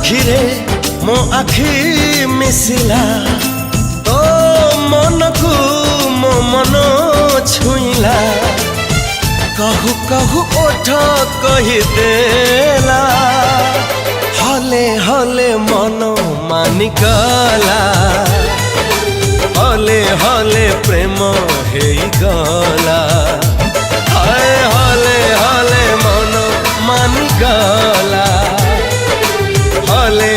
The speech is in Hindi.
आखिरे मो आखि मिसिला तो मन को मो मन छुईला कहू कहू ओठ कहीदेला हले हले मन मानिगला हले हले प्रेम हेगला हाय हले हले मन मानिगला हले